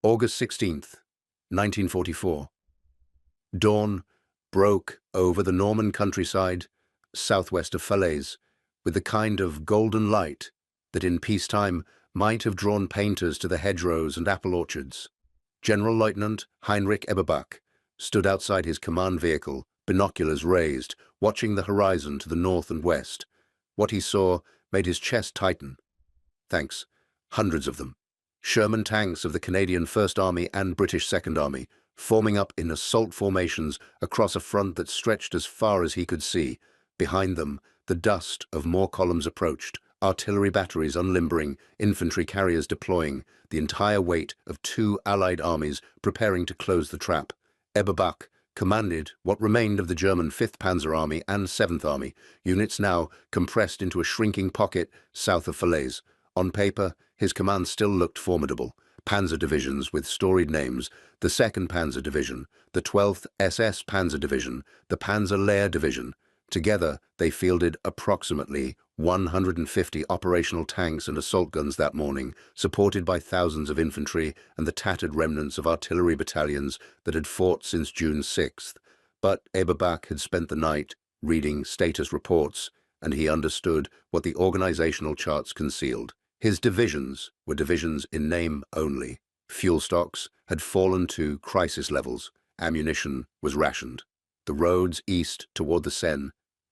August 16th, 1944. Dawn broke over the Norman countryside southwest of Falaise with the kind of golden light that in peacetime might have drawn painters to the hedgerows and apple orchards. General Lieutenant Heinrich Eberbach stood outside his command vehicle, binoculars raised, watching the horizon to the north and west. What he saw made his chest tighten. Tanks, hundreds of them. Sherman tanks of the Canadian First Army and British Second Army, forming up in assault formations across a front that stretched as far as he could see. Behind them, the dust of more columns approached, artillery batteries unlimbering, infantry carriers deploying, the entire weight of two Allied armies preparing to close the trap. Eberbach commanded what remained of the German Fifth Panzer Army and Seventh Army, units now compressed into a shrinking pocket south of Falaise. On paper, his command still looked formidable. Panzer divisions with storied names, the 2nd Panzer Division, the 12th SS Panzer Division, the Panzer Lehr Division. Together, they fielded approximately 150 operational tanks and assault guns that morning, supported by thousands of infantry and the tattered remnants of artillery battalions that had fought since June 6th. But Eberbach had spent the night reading status reports, and he understood what the organizational charts concealed. His divisions were divisions in name only. Fuel stocks had fallen to crisis levels. Ammunition was rationed. The roads east toward the Seine,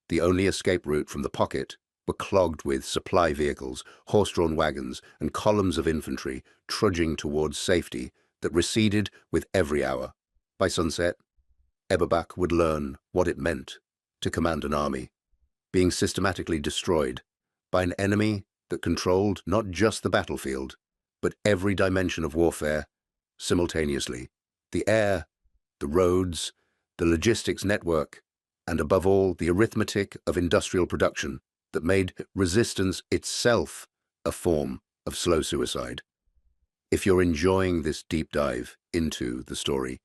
the only escape route from the pocket, were clogged with supply vehicles, horse-drawn wagons, and columns of infantry trudging towards safety that receded with every hour. By sunset, Eberbach would learn what it meant to command an army, being systematically destroyed by an enemy that controlled not just the battlefield, but every dimension of warfare simultaneously. The air, the roads, the logistics network, and above all, the arithmetic of industrial production that made resistance itself a form of slow suicide. If you're enjoying this deep dive into the story,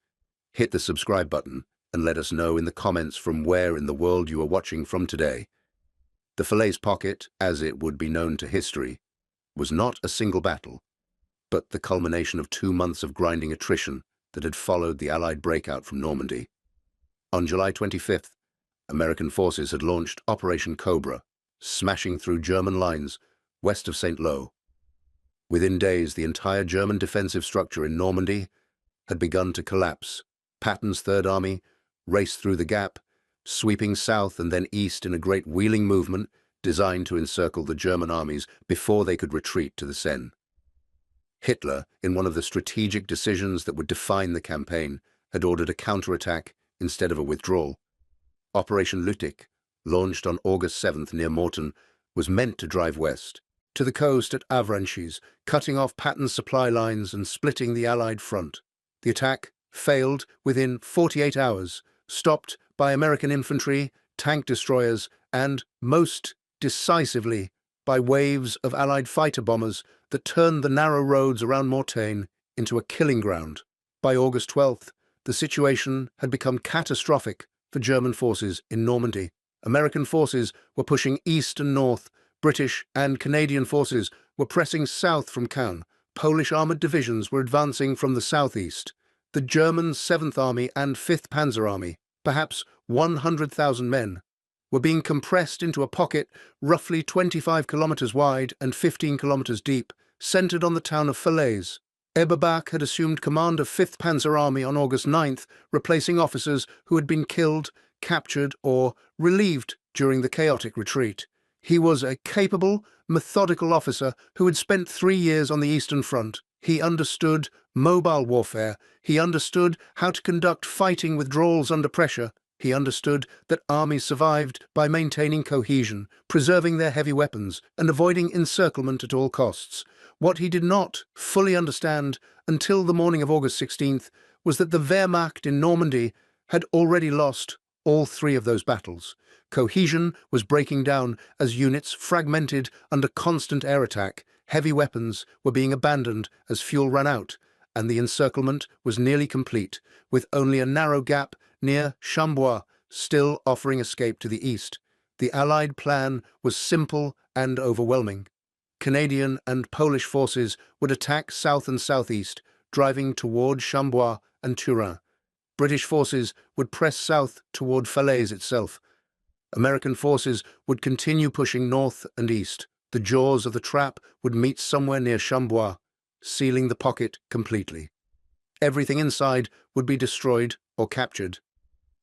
hit the subscribe button and let us know in the comments from where in the world you are watching from today. The Falaise Pocket, as it would be known to history, was not a single battle, but the culmination of 2 months of grinding attrition that had followed the Allied breakout from Normandy. On July 25th, American forces had launched Operation Cobra, smashing through German lines west of St. Lo. Within days, the entire German defensive structure in Normandy had begun to collapse. Patton's Third Army raced through the gap, sweeping south and then east in a great wheeling movement designed to encircle the German armies before they could retreat to the Seine. Hitler, in one of the strategic decisions that would define the campaign, had ordered a counterattack instead of a withdrawal. Operation Lüttich, launched on August 7th near Morton, was meant to drive west, to the coast at Avranches, cutting off Patton's supply lines and splitting the Allied front. The attack failed within 48 hours, stopped by American infantry, tank destroyers, and, most decisively, by waves of Allied fighter bombers that turned the narrow roads around Mortain into a killing ground. By August 12th, the situation had become catastrophic for German forces in Normandy. American forces were pushing east and north. British and Canadian forces were pressing south from Caen. Polish armoured divisions were advancing from the southeast. The German 7th Army and 5th Panzer Army, perhaps 100,000 men, were being compressed into a pocket roughly 25 kilometers wide and 15 kilometers deep, centered on the town of Falaise. Eberbach had assumed command of 5th Panzer Army on August 9th, replacing officers who had been killed, captured, or relieved during the chaotic retreat. He was a capable, methodical officer who had spent 3 years on the Eastern Front. He understood mobile warfare. He understood how to conduct fighting withdrawals under pressure. He understood that armies survived by maintaining cohesion, preserving their heavy weapons, and avoiding encirclement at all costs. What he did not fully understand until the morning of August 16th was that the Wehrmacht in Normandy had already lost all 3 of those battles. Cohesion was breaking down as units fragmented under constant air attack. Heavy weapons were being abandoned as fuel ran out, and the encirclement was nearly complete, with only a narrow gap near Chambois still offering escape to the east. The Allied plan was simple and overwhelming. Canadian and Polish forces would attack south and southeast, driving toward Chambois and Turin. British forces would press south toward Falaise itself. American forces would continue pushing north and east. The jaws of the trap would meet somewhere near Chambois, sealing the pocket completely. Everything inside would be destroyed or captured.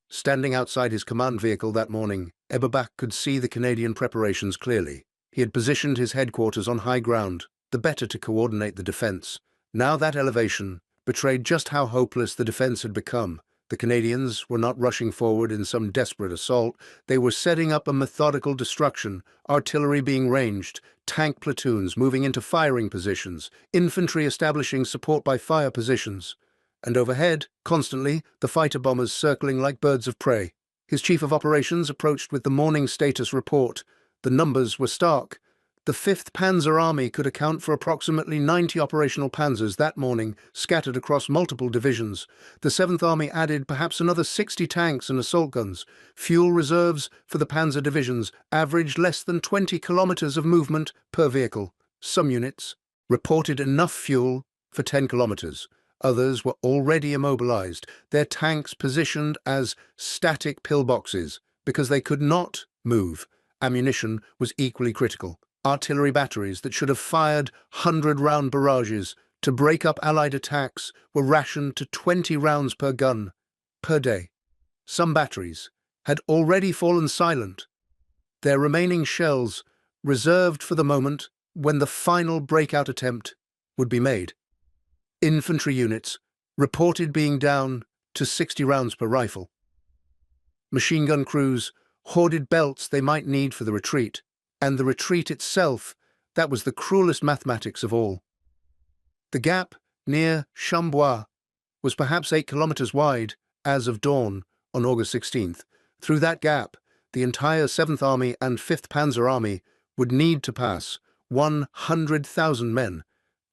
Standing outside his command vehicle that morning, Eberbach could see the Canadian preparations clearly. He had positioned his headquarters on high ground, the better to coordinate the defense. Now that elevation betrayed just how hopeless the defense had become. The Canadians were not rushing forward in some desperate assault. They were setting up a methodical destruction, artillery being ranged, tank platoons moving into firing positions, infantry establishing support by fire positions, and overhead, constantly, the fighter bombers circling like birds of prey. His chief of operations approached with the morning status report. The numbers were stark. The Fifth Panzer Army could account for approximately 90 operational panzers that morning, scattered across multiple divisions. The Seventh Army added perhaps another 60 tanks and assault guns. Fuel reserves for the panzer divisions averaged less than 20 kilometers of movement per vehicle. Some units reported enough fuel for 10 kilometers. Others were already immobilized, their tanks positioned as static pillboxes because they could not move. Ammunition was equally critical. Artillery batteries that should have fired 100-round barrages to break up Allied attacks were rationed to 20 rounds per gun per day. Some batteries had already fallen silent, their remaining shells reserved for the moment when the final breakout attempt would be made. Infantry units reported being down to 60 rounds per rifle. Machine gun crews hoarded belts they might need for the retreat. And the retreat itself, that was the cruelest mathematics of all. The gap near Chambois was perhaps 8 kilometers wide as of dawn on August 16th. Through that gap, the entire 7th Army and 5th Panzer Army would need to pass 100,000 men,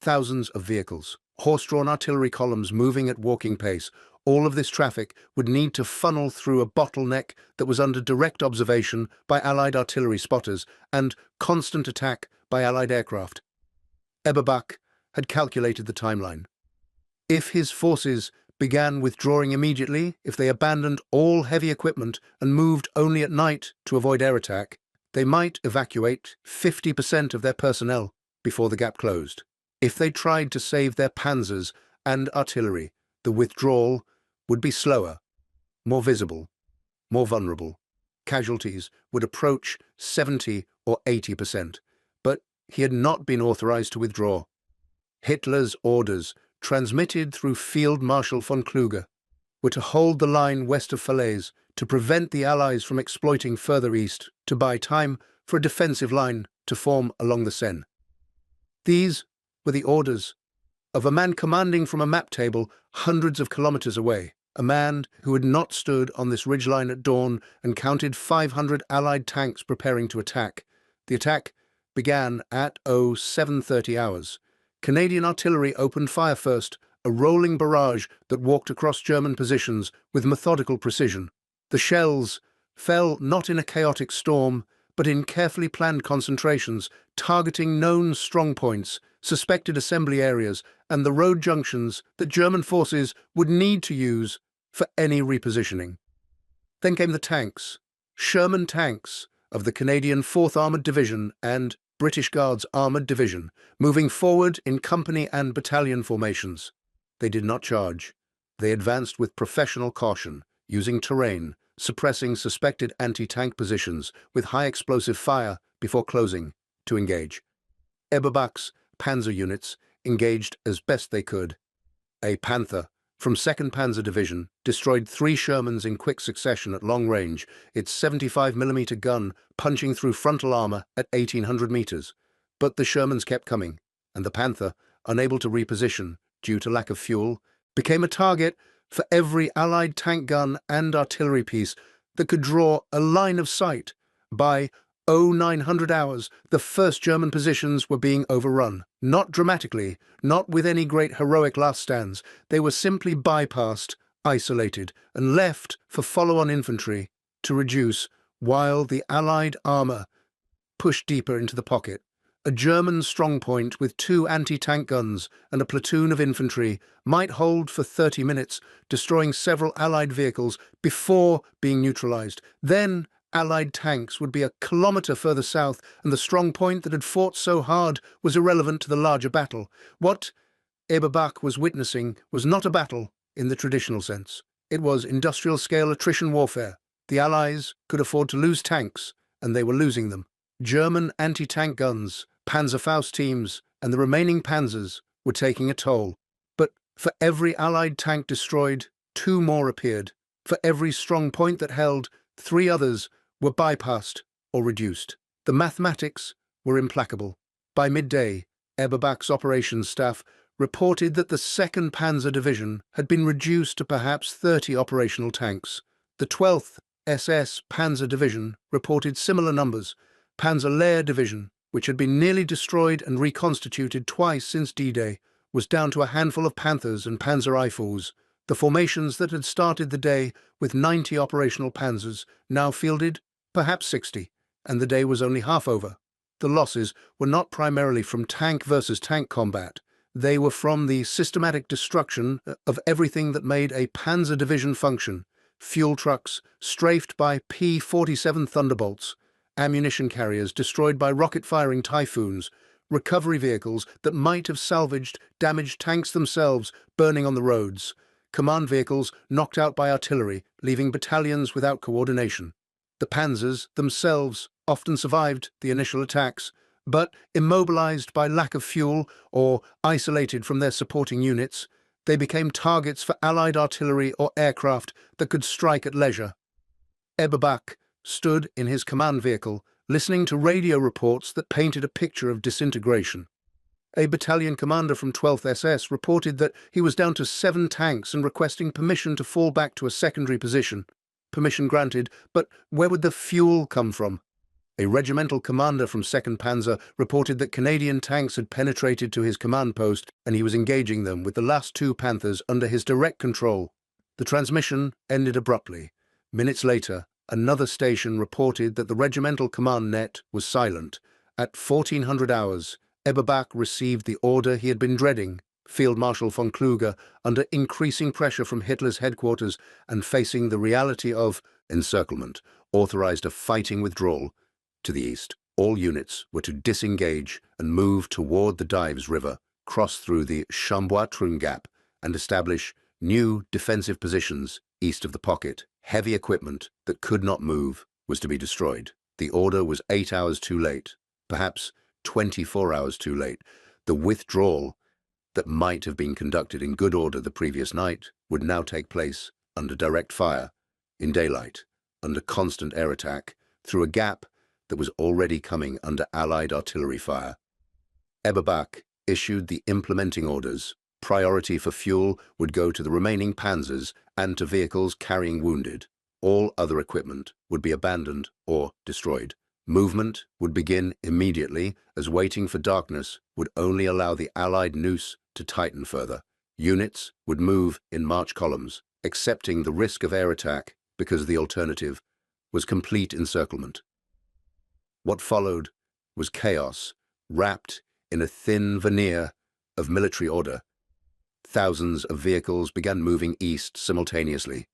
thousands of vehicles, horse-drawn artillery columns moving at walking pace. All of this traffic would need to funnel through a bottleneck that was under direct observation by Allied artillery spotters and constant attack by Allied aircraft. Eberbach had calculated the timeline. If his forces began withdrawing immediately, if they abandoned all heavy equipment and moved only at night to avoid air attack, they might evacuate 50% of their personnel before the gap closed. If they tried to save their panzers and artillery, the withdrawal would be slower, more visible, more vulnerable. Casualties would approach 70 or 80%, but he had not been authorized to withdraw. Hitler's orders, transmitted through Field Marshal von Kluge, were to hold the line west of Falaise, to prevent the Allies from exploiting further east, to buy time for a defensive line to form along the Seine. These were the orders of a man commanding from a map table hundreds of kilometers away, a man who had not stood on this ridgeline at dawn and counted 500 Allied tanks preparing to attack. The attack began at 7:30 hours. Canadian artillery opened fire first, a rolling barrage that walked across German positions with methodical precision. The shells fell not in a chaotic storm, but in carefully planned concentrations, targeting known strong points, suspected assembly areas, and the road junctions that German forces would need to use for any repositioning. Then came the tanks, Sherman tanks of the Canadian 4th Armoured Division and British Guards Armoured Division, moving forward in company and battalion formations. They did not charge. They advanced with professional caution, using terrain, suppressing suspected anti-tank positions with high explosive fire before closing to engage. Eberbach's panzer units engaged as best they could. A Panther from 2nd Panzer Division destroyed 3 Shermans in quick succession at long range, its 75mm gun punching through frontal armor at 1,800 meters. But the Shermans kept coming, and the Panther, unable to reposition due to lack of fuel, became a target for every Allied tank gun and artillery piece that could draw a line of sight. By 0900 hours, the first German positions were being overrun. Not dramatically, not with any great heroic last stands. They were simply bypassed, isolated, and left for follow-on infantry to reduce, while the Allied armor pushed deeper into the pocket. A German strongpoint with 2 anti-tank guns and a platoon of infantry might hold for 30 minutes, destroying several Allied vehicles before being neutralized. Then, Allied tanks would be a kilometre further south, and the strongpoint that had fought so hard was irrelevant to the larger battle. What Eberbach was witnessing was not a battle in the traditional sense. It was industrial-scale attrition warfare. The Allies could afford to lose tanks, and they were losing them. German anti-tank guns, Panzerfaust teams, and the remaining Panzers were taking a toll. But for every Allied tank destroyed, 2 more appeared. For every strong point that held, 3 others were bypassed or reduced. The mathematics were implacable. By midday, Eberbach's operations staff reported that the 2nd Panzer Division had been reduced to perhaps 30 operational tanks. The 12th SS Panzer Division reported similar numbers. Panzer Lehr Division, which had been nearly destroyed and reconstituted twice since D-Day, was down to a handful of Panthers and Panzer Eifels. The formations that had started the day with 90 operational Panzers now fielded perhaps 60, and the day was only half over. The losses were not primarily from tank versus tank combat. They were from the systematic destruction of everything that made a Panzer Division function: fuel trucks strafed by P-47 Thunderbolts, ammunition carriers destroyed by rocket-firing Typhoons, recovery vehicles that might have salvaged damaged tanks themselves burning on the roads, command vehicles knocked out by artillery, leaving battalions without coordination. The Panzers themselves often survived the initial attacks, but immobilized by lack of fuel or isolated from their supporting units, they became targets for Allied artillery or aircraft that could strike at leisure. Eberbach stood in his command vehicle, listening to radio reports that painted a picture of disintegration. A battalion commander from 12th SS reported that he was down to 7 tanks and requesting permission to fall back to a secondary position. Permission granted, but where would the fuel come from? A regimental commander from 2nd Panzer reported that Canadian tanks had penetrated to his command post and he was engaging them with the last 2 Panthers under his direct control. The transmission ended abruptly. Minutes later, another station reported that the regimental command net was silent. At 1400 hours, Eberbach received the order he had been dreading. Field Marshal von Kluge, under increasing pressure from Hitler's headquarters and facing the reality of encirclement, authorized a fighting withdrawal. To the east, all units were to disengage and move toward the Dives River, cross through the Chambois-Trun Gap, and establish new defensive positions east of the pocket. Heavy equipment that could not move was to be destroyed. The order was 8 hours too late, perhaps 24 hours too late. The withdrawal that might have been conducted in good order the previous night would now take place under direct fire, in daylight, under constant air attack, through a gap that was already coming under Allied artillery fire. Eberbach issued the implementing orders. Priority for fuel would go to the remaining Panzers and to vehicles carrying wounded. All other equipment would be abandoned or destroyed. Movement would begin immediately, as waiting for darkness would only allow the Allied noose to tighten further. Units would move in march columns, accepting the risk of air attack because the alternative was complete encirclement. What followed was chaos, wrapped in a thin veneer of military order. Thousands of vehicles began moving east simultaneously.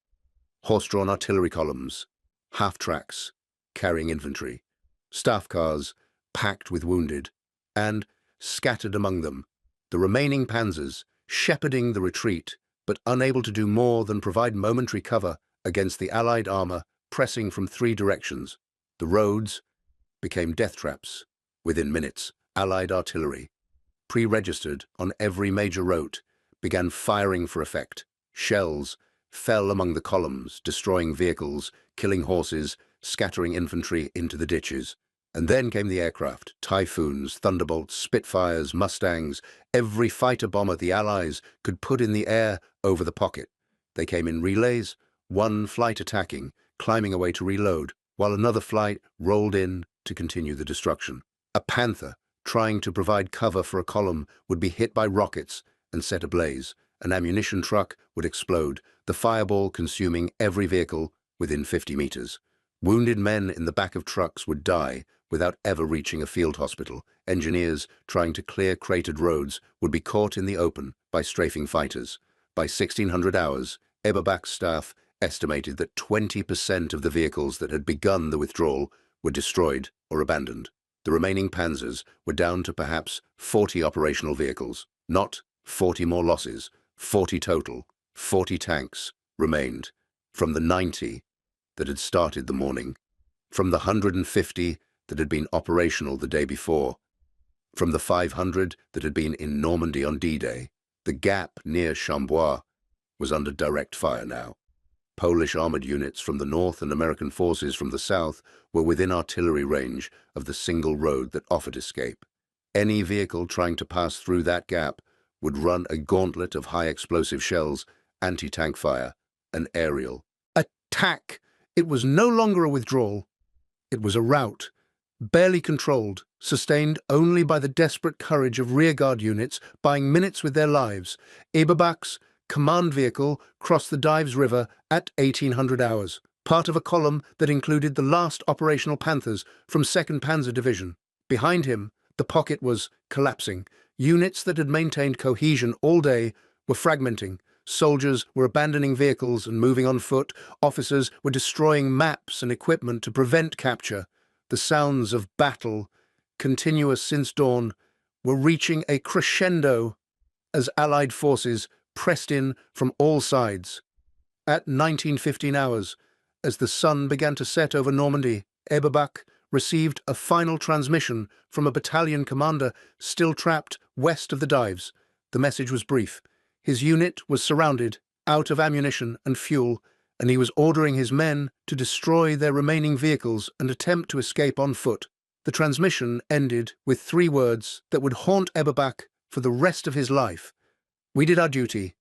Horse-drawn artillery columns, half-tracks carrying infantry, staff cars packed with wounded, and, scattered among them, the remaining Panzers, shepherding the retreat, but unable to do more than provide momentary cover against the Allied armor pressing from 3 directions. The roads became death traps. Within minutes, Allied artillery, pre-registered on every major route, began firing for effect. Shells fell among the columns, destroying vehicles, killing horses, scattering infantry into the ditches. And then came the aircraft, Typhoons, Thunderbolts, Spitfires, Mustangs, every fighter bomber the Allies could put in the air over the pocket. They came in relays, one flight attacking, climbing away to reload, while another flight rolled in to continue the destruction. A Panther, trying to provide cover for a column, would be hit by rockets and set ablaze. An ammunition truck would explode, the fireball consuming every vehicle within 50 meters. Wounded men in the back of trucks would die, without ever reaching a field hospital. Engineers trying to clear cratered roads would be caught in the open by strafing fighters. By 1600 hours, Eberbach's staff estimated that 20% of the vehicles that had begun the withdrawal were destroyed or abandoned. The remaining panzers were down to perhaps 40 operational vehicles. Not 40 more losses, 40 total. 40 tanks remained from the 90 that had started the morning, from the 150 that had been operational the day before, from the 500 that had been in Normandy on D-Day. The gap near Chambois was under direct fire now. Polish armored units from the north and American forces from the south were within artillery range of the single road that offered escape. Any vehicle trying to pass through that gap would run a gauntlet of high-explosive shells, anti-tank fire, and aerial attack. It was no longer a withdrawal. It was a rout, barely controlled, sustained only by the desperate courage of rearguard units buying minutes with their lives. Eberbach's command vehicle crossed the Dives River at 1800 hours, part of a column that included the last operational Panthers from 2nd Panzer Division. Behind him, the pocket was collapsing. Units that had maintained cohesion all day were fragmenting. Soldiers were abandoning vehicles and moving on foot. Officers were destroying maps and equipment to prevent capture. The sounds of battle, continuous since dawn, were reaching a crescendo as Allied forces pressed in from all sides. At 19:15 hours, as the sun began to set over Normandy, Eberbach received a final transmission from a battalion commander still trapped west of the Dives. The message was brief. His unit was surrounded, out of ammunition and fuel, and he was ordering his men to destroy their remaining vehicles and attempt to escape on foot. The transmission ended with 3 words that would haunt Eberbach for the rest of his life: "We did our duty."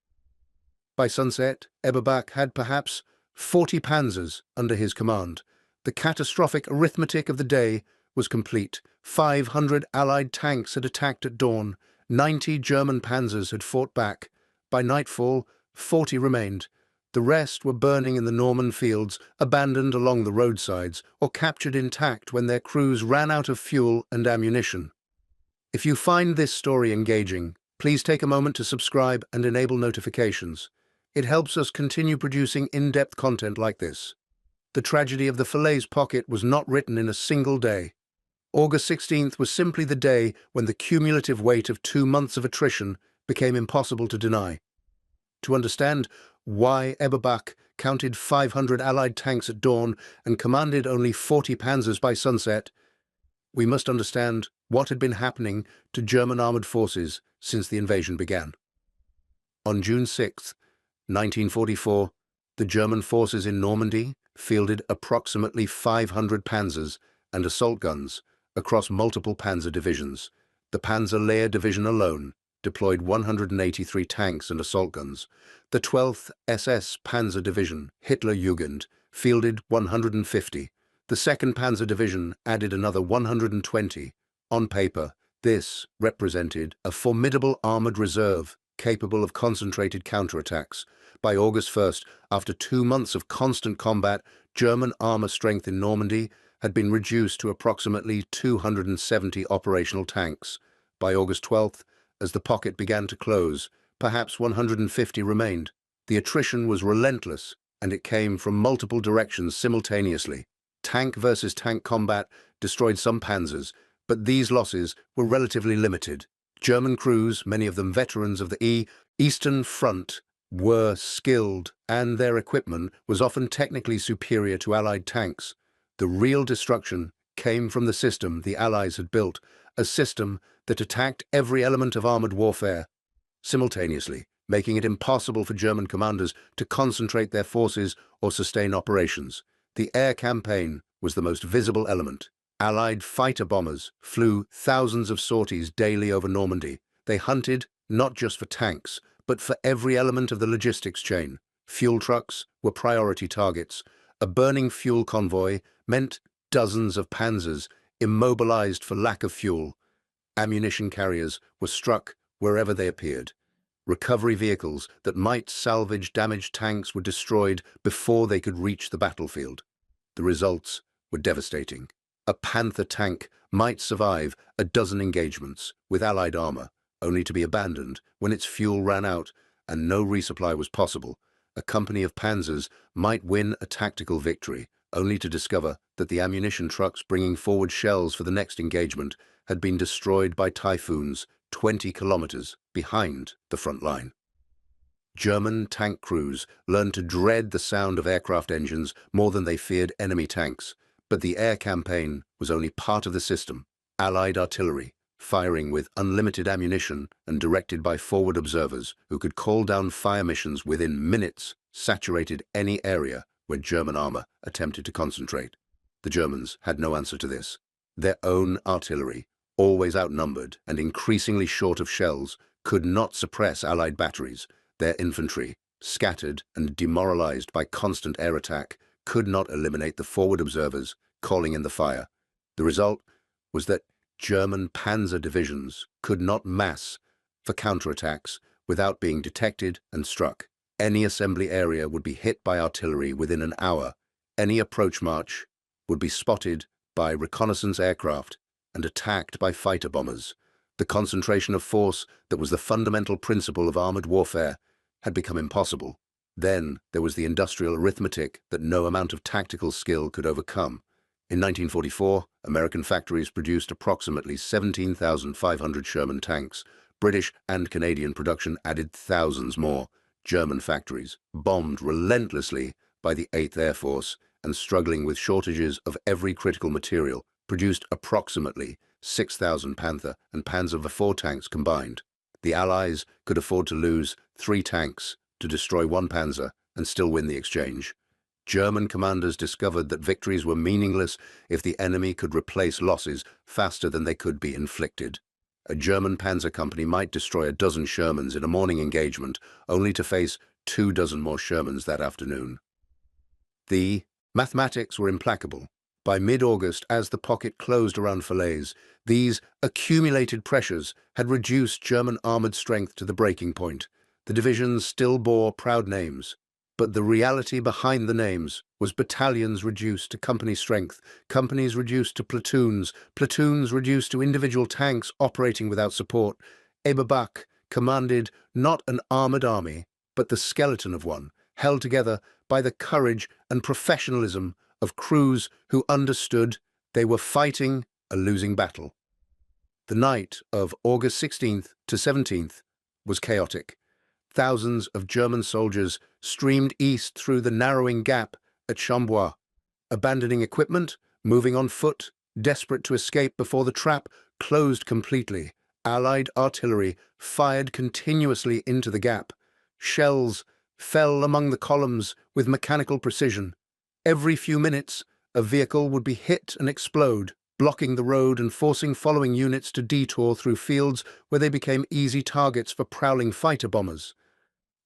By sunset, Eberbach had perhaps 40 panzers under his command. The catastrophic arithmetic of the day was complete. 500 Allied tanks had attacked at dawn. 90 German panzers had fought back. By nightfall, 40 remained. The rest were burning in the Norman fields, abandoned along the roadsides, or captured intact when their crews ran out of fuel and ammunition. If you find this story engaging, please take a moment to subscribe and enable notifications. It helps us continue producing in-depth content like this. The tragedy of the Falaise Pocket was not written in a single day. August 16th was simply the day when the cumulative weight of 2 months of attrition became impossible to deny. To understand why Eberbach counted 500 Allied tanks at dawn and commanded only 40 panzers by sunset, we must understand what had been happening to German armored forces since the invasion began. On June 6, 1944, the German forces in Normandy fielded approximately 500 panzers and assault guns across multiple panzer divisions. The Panzer Division alone deployed 183 tanks and assault guns. The 12th SS Panzer Division, Hitlerjugend, fielded 150. The 2nd Panzer Division added another 120. On paper, this represented a formidable armored reserve capable of concentrated counterattacks. By August 1st, after 2 months of constant combat, German armor strength in Normandy had been reduced to approximately 270 operational tanks. By August 12th, as the pocket began to close, perhaps 150 remained. The attrition was relentless, and it came from multiple directions simultaneously. Tank versus tank combat destroyed some panzers, but these losses were relatively limited. German crews, many of them veterans of the Eastern Front, were skilled, and their equipment was often technically superior to Allied tanks. The real destruction came from the system the Allies had built, a system that attacked every element of armored warfare simultaneously, making it impossible for German commanders to concentrate their forces or sustain operations. The air campaign was the most visible element. Allied fighter bombers flew thousands of sorties daily over Normandy. They hunted not just for tanks, but for every element of the logistics chain. Fuel trucks were priority targets. A burning fuel convoy meant dozens of panzers immobilized for lack of fuel. Ammunition carriers were struck wherever they appeared. Recovery vehicles that might salvage damaged tanks were destroyed before they could reach the battlefield. The results were devastating. A Panther tank might survive a dozen engagements with Allied armor, only to be abandoned when its fuel ran out and no resupply was possible. A company of Panzers might win a tactical victory, only to discover that the ammunition trucks bringing forward shells for the next engagement had been destroyed by typhoons 20 kilometers behind the front line. German tank crews learned to dread the sound of aircraft engines more than they feared enemy tanks, but the air campaign was only part of the system. Allied artillery, firing with unlimited ammunition and directed by forward observers who could call down fire missions within minutes, saturated any area where German armor attempted to concentrate. The Germans had no answer to this. Their own artillery, always outnumbered and increasingly short of shells, could not suppress Allied batteries. Their infantry, scattered and demoralized by constant air attack, could not eliminate the forward observers calling in the fire. The result was that German panzer divisions could not mass for counterattacks without being detected and struck. Any assembly area would be hit by artillery within an hour. Any approach march would be spotted by reconnaissance aircraft and attacked by fighter bombers. The concentration of force that was the fundamental principle of armored warfare had become impossible. Then there was the industrial arithmetic that no amount of tactical skill could overcome. In 1944, American factories produced approximately 17,500 Sherman tanks. British and Canadian production added thousands more. German factories, bombed relentlessly by the 8th Air Force and struggling with shortages of every critical material, produced approximately 6,000 Panther and Panzer IV tanks combined. The Allies could afford to lose 3 tanks to destroy 1 Panzer and still win the exchange. German commanders discovered that victories were meaningless if the enemy could replace losses faster than they could be inflicted. A German panzer company might destroy a dozen Shermans in a morning engagement, only to face 24 more Shermans that afternoon. The mathematics were implacable. By mid-August, as the pocket closed around Falaise, these accumulated pressures had reduced German armoured strength to the breaking point. The divisions still bore proud names, but the reality behind the names was battalions reduced to company strength, companies reduced to platoons, platoons reduced to individual tanks operating without support. Eberbach commanded not an armoured army, but the skeleton of one, held together by the courage and professionalism of crews who understood they were fighting a losing battle. The night of August 16th to 17th was chaotic. Thousands of German soldiers streamed east through the narrowing gap at Chambouat, abandoning equipment, moving on foot, desperate to escape before the trap closed completely. Allied artillery fired continuously into the gap. Shells fell among the columns with mechanical precision. Every few minutes, a vehicle would be hit and explode, blocking the road and forcing following units to detour through fields where they became easy targets for prowling fighter bombers.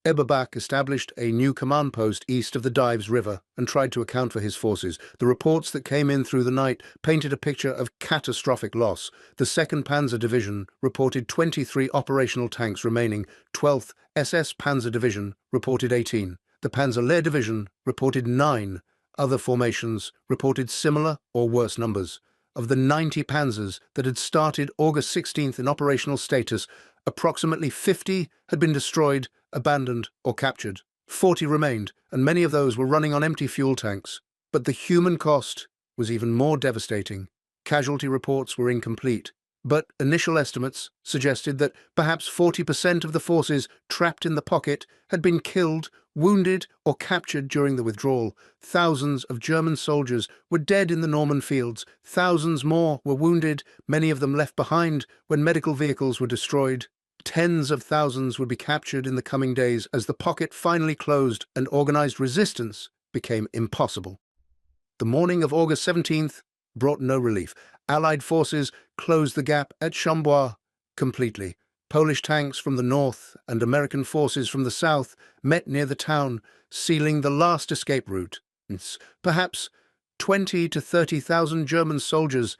Eberbach established a new command post east of the Dives River and tried to account for his forces. The reports that came in through the night painted a picture of catastrophic loss. The 2nd Panzer Division reported 23 operational tanks remaining. 12th SS Panzer Division reported 18. The Panzer Lehr Division reported 9. Other formations reported similar or worse numbers. Of the 90 panzers that had started August 16th in operational status, approximately 50 had been destroyed, abandoned, or captured. 40 remained, and many of those were running on empty fuel tanks. But the human cost was even more devastating. Casualty reports were incomplete, but initial estimates suggested that perhaps 40% of the forces trapped in the pocket had been killed, wounded, or captured during the withdrawal. Thousands of German soldiers were dead in the Norman fields. Thousands more were wounded, many of them left behind when medical vehicles were destroyed. Tens of thousands would be captured in the coming days as the pocket finally closed and organized resistance became impossible. The morning of August 17th brought no relief. Allied forces closed the gap at Chambouat completely. Polish tanks from the north and American forces from the south met near the town, sealing the last escape route. Perhaps 20 to 30,000 German soldiers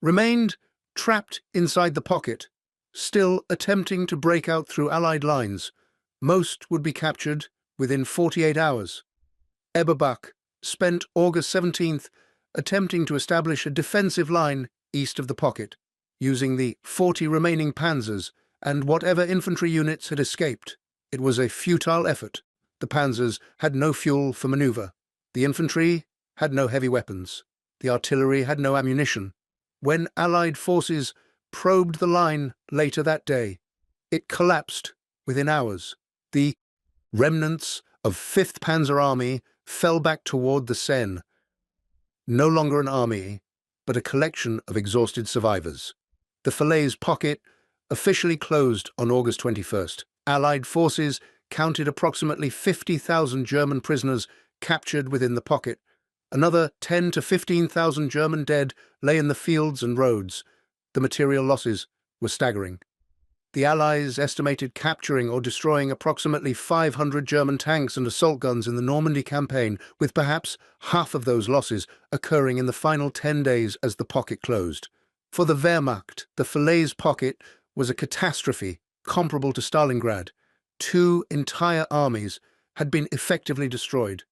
remained trapped inside the pocket, still attempting to break out through Allied lines. Most would be captured within 48 hours. Eberbach spent August 17th attempting to establish a defensive line east of the pocket, using the 40 remaining Panzers and whatever infantry units had escaped. It was a futile effort. The Panzers had no fuel for maneuver. The infantry had no heavy weapons. The artillery had no ammunition. When Allied forces probed the line later that day, it collapsed within hours. The remnants of Fifth Panzer Army fell back toward the Seine, no longer an army, but a collection of exhausted survivors. The Falaise Pocket officially closed on August 21st. Allied forces counted approximately 50,000 German prisoners captured within the pocket. Another 10 to 15,000 German dead lay in the fields and roads. The material losses were staggering. The Allies estimated capturing or destroying approximately 500 German tanks and assault guns in the Normandy campaign, with perhaps half of those losses occurring in the final 10 days as the pocket closed. For the Wehrmacht, the Falaise Pocket was a catastrophe comparable to Stalingrad. 2 entire armies had been effectively destroyed.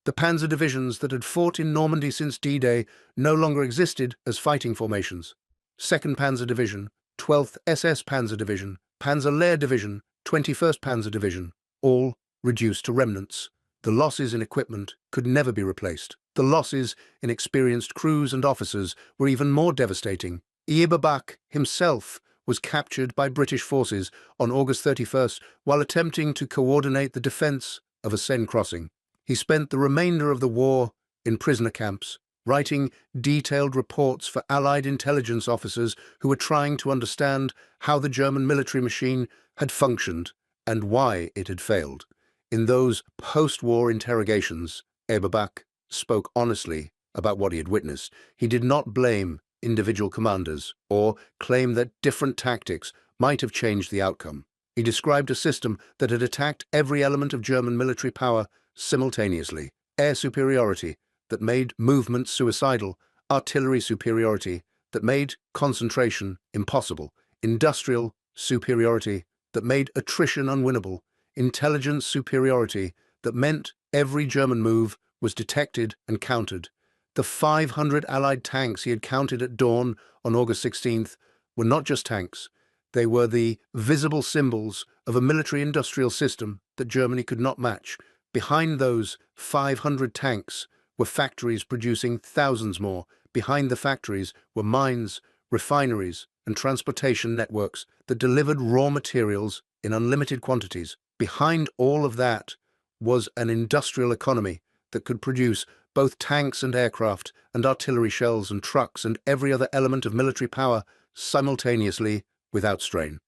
The panzer divisions that had fought in Normandy since D-Day no longer existed as fighting formations. 2nd Panzer Division, 12th SS Panzer Division, Panzer Lehr Division, 21st Panzer Division, all reduced to remnants. The losses in equipment could never be replaced. The losses in experienced crews and officers were even more devastating. Eberbach himself was captured by British forces on August 31st while attempting to coordinate the defense of a Seine crossing. He spent the remainder of the war in prisoner camps, writing detailed reports for Allied intelligence officers who were trying to understand how the German military machine had functioned and why it had failed. In those post-war interrogations, Eberbach spoke honestly about what he had witnessed. He did not blame individual commanders or claim that different tactics might have changed the outcome. He described a system that had attacked every element of German military power simultaneously: air superiority that made movement suicidal, artillery superiority that made concentration impossible, industrial superiority that made attrition unwinnable, intelligence superiority that meant every German move was detected and countered. The 500 Allied tanks he had counted at dawn on August 16th were not just tanks. They were the visible symbols of a military-industrial system that Germany could not match. Behind those 500 tanks were factories producing thousands more. Behind the factories were mines, refineries, and transportation networks that delivered raw materials in unlimited quantities. Behind all of that was an industrial economy that could produce both tanks and aircraft and artillery shells and trucks and every other element of military power simultaneously without strain.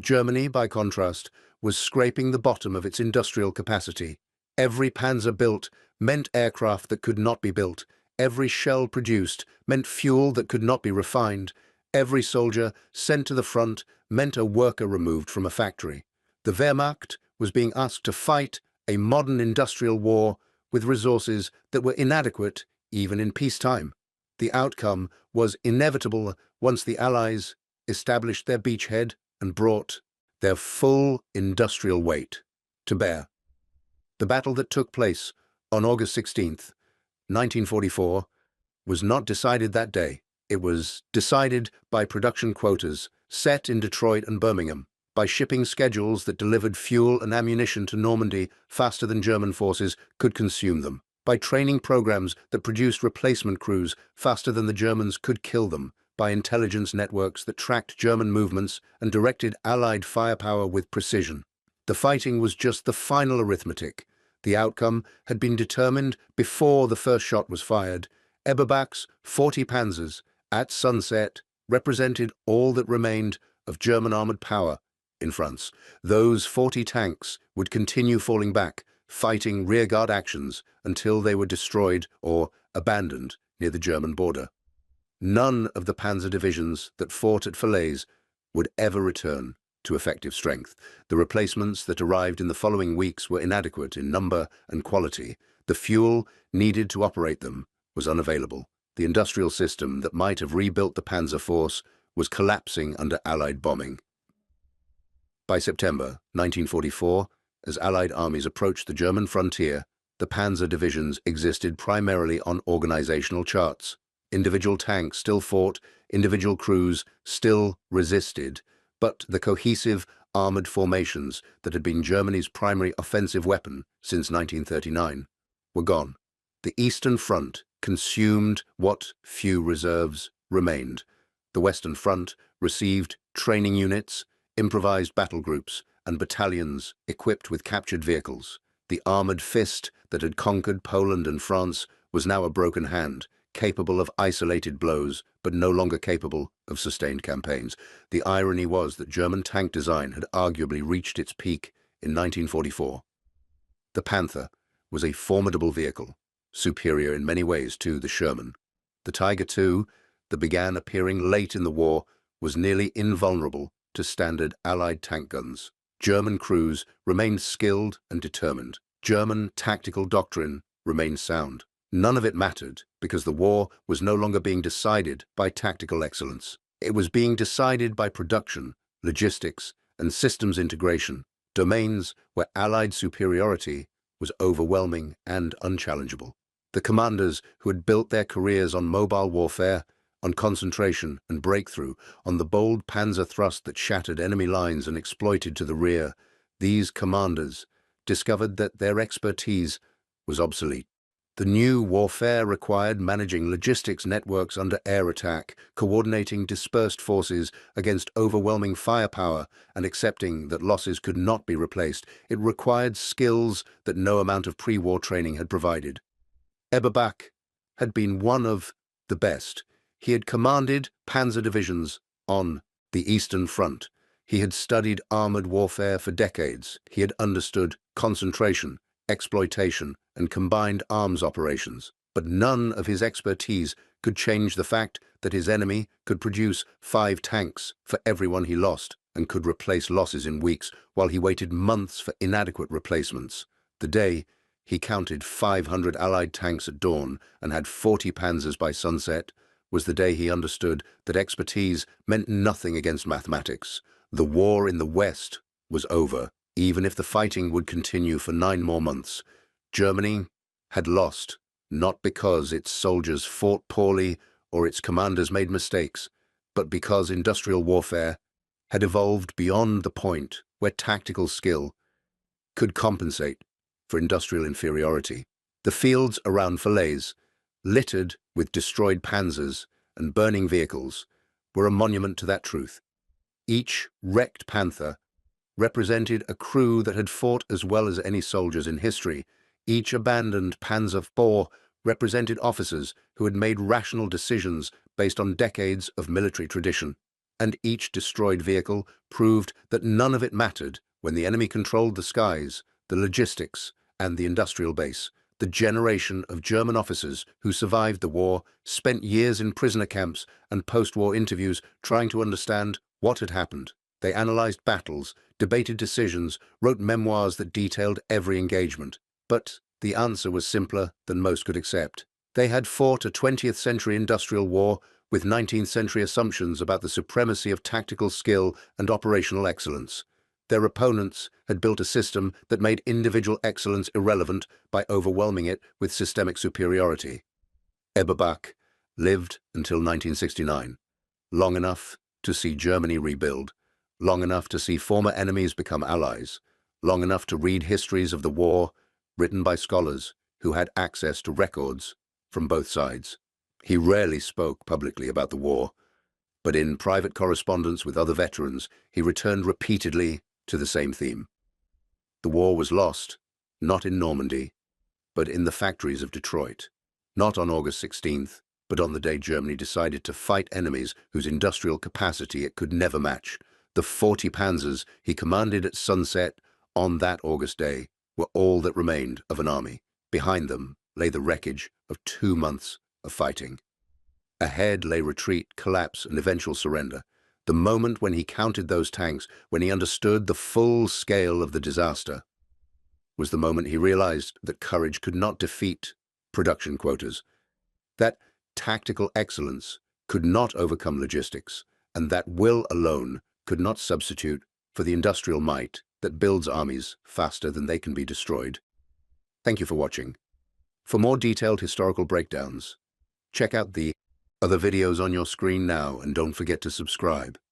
Germany, by contrast, was scraping the bottom of its industrial capacity. Every panzer built meant aircraft that could not be built. Every shell produced meant fuel that could not be refined. Every soldier sent to the front meant a worker removed from a factory. The Wehrmacht was being asked to fight a modern industrial war with resources that were inadequate even in peacetime. The outcome was inevitable once the Allies established their beachhead and brought their full industrial weight to bear. The battle that took place on August 16th, 1944, was not decided that day. It was decided by production quotas set in Detroit and Birmingham, by shipping schedules that delivered fuel and ammunition to Normandy faster than German forces could consume them, by training programs that produced replacement crews faster than the Germans could kill them, by intelligence networks that tracked German movements and directed Allied firepower with precision. The fighting was just the final arithmetic. The outcome had been determined before the first shot was fired. Eberbach's 40 Panzers, at sunset, represented all that remained of German armored power in France. Those 40 tanks would continue falling back, fighting rearguard actions until they were destroyed or abandoned near the German border. None of the panzer divisions that fought at Falaise would ever return to effective strength. The replacements that arrived in the following weeks were inadequate in number and quality. The fuel needed to operate them was unavailable. The industrial system that might have rebuilt the panzer force was collapsing under Allied bombing. By September 1944, as Allied armies approached the German frontier, the panzer divisions existed primarily on organizational charts. Individual tanks still fought, individual crews still resisted, but the cohesive, armored formations that had been Germany's primary offensive weapon since 1939 were gone. The Eastern Front consumed what few reserves remained. The Western Front received training units, improvised battle groups, and battalions equipped with captured vehicles. The armored fist that had conquered Poland and France was now a broken hand, capable of isolated blows, but no longer capable of sustained campaigns. The irony was that German tank design had arguably reached its peak in 1944. The Panther was a formidable vehicle, superior in many ways to the Sherman. The Tiger II, that began appearing late in the war, was nearly invulnerable to standard Allied tank guns. German crews remained skilled and determined. German tactical doctrine remained sound. None of it mattered because the war was no longer being decided by tactical excellence. It was being decided by production, logistics, and systems integration, domains where Allied superiority was overwhelming and unchallengeable. The commanders who had built their careers on mobile warfare, on concentration and breakthrough, on the bold panzer thrust that shattered enemy lines and exploited to the rear, these commanders discovered that their expertise was obsolete. The new warfare required managing logistics networks under air attack, coordinating dispersed forces against overwhelming firepower, and accepting that losses could not be replaced. It required skills that no amount of pre-war training had provided. Eberbach had been one of the best. He had commanded panzer divisions on the Eastern Front. He had studied armored warfare for decades. He had understood concentration, exploitation, and combined arms operations. But none of his expertise could change the fact that his enemy could produce 5 tanks for everyone he lost and could replace losses in weeks while he waited months for inadequate replacements. The day he counted 500 Allied tanks at dawn and had 40 panzers by sunset was the day he understood that expertise meant nothing against mathematics. The war in the West was over, even if the fighting would continue for 9 more months. Germany had lost, not because its soldiers fought poorly or its commanders made mistakes, but because industrial warfare had evolved beyond the point where tactical skill could compensate for industrial inferiority. The fields around Falaise, littered with destroyed panzers and burning vehicles, were a monument to that truth. Each wrecked panther represented a crew that had fought as well as any soldiers in history. Each abandoned Panzer IV represented officers who had made rational decisions based on decades of military tradition. And each destroyed vehicle proved that none of it mattered when the enemy controlled the skies, the logistics, and the industrial base. The generation of German officers who survived the war spent years in prisoner camps and post-war interviews trying to understand what had happened. They analyzed battles, debated decisions, wrote memoirs that detailed every engagement. But the answer was simpler than most could accept. They had fought a 20th century industrial war with 19th century assumptions about the supremacy of tactical skill and operational excellence. Their opponents had built a system that made individual excellence irrelevant by overwhelming it with systemic superiority. Eberbach lived until 1969, long enough to see Germany rebuild, long enough to see former enemies become allies, long enough to read histories of the war written by scholars who had access to records from both sides. He rarely spoke publicly about the war, but in private correspondence with other veterans, he returned repeatedly to the same theme. The war was lost, not in Normandy, but in the factories of Detroit, not on August 16th, but on the day Germany decided to fight enemies whose industrial capacity it could never match. The 40 panzers he commanded at sunset on that August day were all that remained of an army. Behind them lay the wreckage of 2 months of fighting. Ahead lay retreat, collapse, and eventual surrender. The moment when he counted those tanks, when he understood the full scale of the disaster, was the moment he realized that courage could not defeat production quotas, that tactical excellence could not overcome logistics, and that will alone could not substitute for the industrial might that builds armies faster than they can be destroyed. Thank you for watching. For more detailed historical breakdowns, check out the other videos on your screen now and don't forget to subscribe.